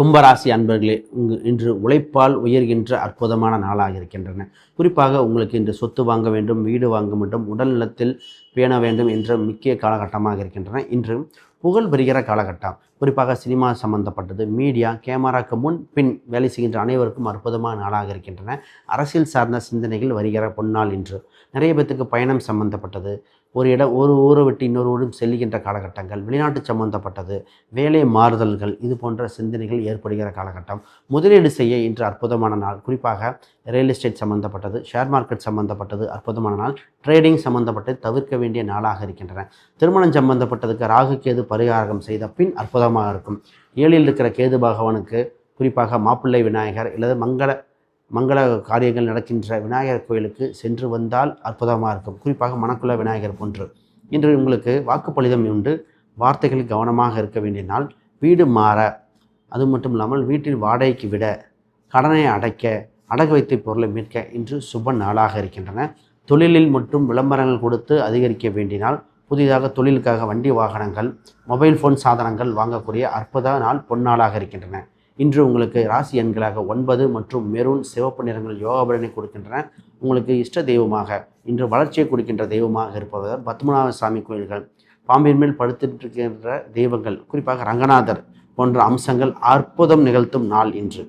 கும்பராசி அன்பர்களே, இன்று உழைப்பால் உயர்கின்ற அற்புதமான நாளாக இருக்கின்றன. குறிப்பாக உங்களுக்கு இன்று சொத்து வாங்க வேண்டும், வீடு வாங்க வேண்டும், உடல் நலத்தில் பேண வேண்டும் என்ற முக்கிய காலகட்டமாக இருக்கின்றன. இன்று புகழ் பெறுகிற காலகட்டம். குறிப்பாக சினிமா சம்பந்தப்பட்டது, மீடியா, கேமராக்கு முன் பின் வேலை செய்கின்ற அனைவருக்கும் அற்புதமான நாளாக இருக்கின்றன. அரசியல் சார்ந்த சிந்தனைகள் வருகிற பொன்னாள் இன்று. நிறைய பேத்துக்கு பயணம் சம்பந்தப்பட்டது, ஒரு ஊரை விட்டு இன்னொரு ஊரும் செல்லுகின்ற காலகட்டங்கள், வெளிநாட்டு சம்பந்தப்பட்டது, வேலை மாறுதல்கள், இது போன்ற சிந்தனைகள் ஏற்படுகிற காலகட்டம். முதலீடு செய்ய இன்று அற்புதமான நாள். குறிப்பாக ரியல் எஸ்டேட் சம்பந்தப்பட்டது, ஷேர் மார்க்கெட் சம்பந்தப்பட்டது அற்புதமான நாள். ட்ரேடிங் சம்பந்தப்பட்டு தவிர்க்க வேண்டிய நாளாக இருக்கின்றன. திருமணம் சம்பந்தப்பட்டதுக்கு ராகு கேது பரிகாரம் செய்த பின் அற்புதமாக இருக்கும். 7ல் இருக்கிற கேது பகவானுக்கு குறிப்பாக மாப்பிள்ளை விநாயகர் அல்லது மங்கள காரியங்கள் நடக்கின்ற விநாயகர் கோயிலுக்கு சென்று வந்தால் அற்புதமாக இருக்கும். குறிப்பாக மணக்குள விநாயகர் போன்று. இன்று உங்களுக்கு வாக்குப்பளிதம் உண்டு. வார்த்தைகள் கவனமாக இருக்க வேண்டிய நாள். வீடு மாற, அது மட்டும் இல்லாமல் வீட்டில் வாடகைக்கு விட, கடனை அடைக்க, அடகு வைத்த பொருளை மீட்க இன்று சுப நாளாக இருக்கின்றன. தொழிலில் மற்றும் விளம்பரங்கள் கொடுத்து அதிகரிக்க வேண்டிய நாள். புதிதாக தொழிலுக்காக வண்டி வாகனங்கள், மொபைல் ஃபோன் சாதனங்கள் வாங்கக்கூடிய அற்புத நாள், பொன்னாளாக இருக்கின்றன. இன்று உங்களுக்கு ராசி எண்களாக 9 மற்றும் மெரூன், சிவப்பு நிறங்கள் யோகாபலனை கொடுக்கின்றன. உங்களுக்கு இஷ்ட தெய்வமாக இன்று வளர்ச்சியை கொடுக்கின்ற தெய்வமாக இருப்பவர் பத்மநாப சாமி கோயில்கள், பாம்பின் மேல் படுத்திருக்கின்ற தெய்வங்கள், குறிப்பாக ரங்கநாதர் போன்ற அம்சங்கள் அற்புதம் நிகழ்த்தும் நாள் இன்று.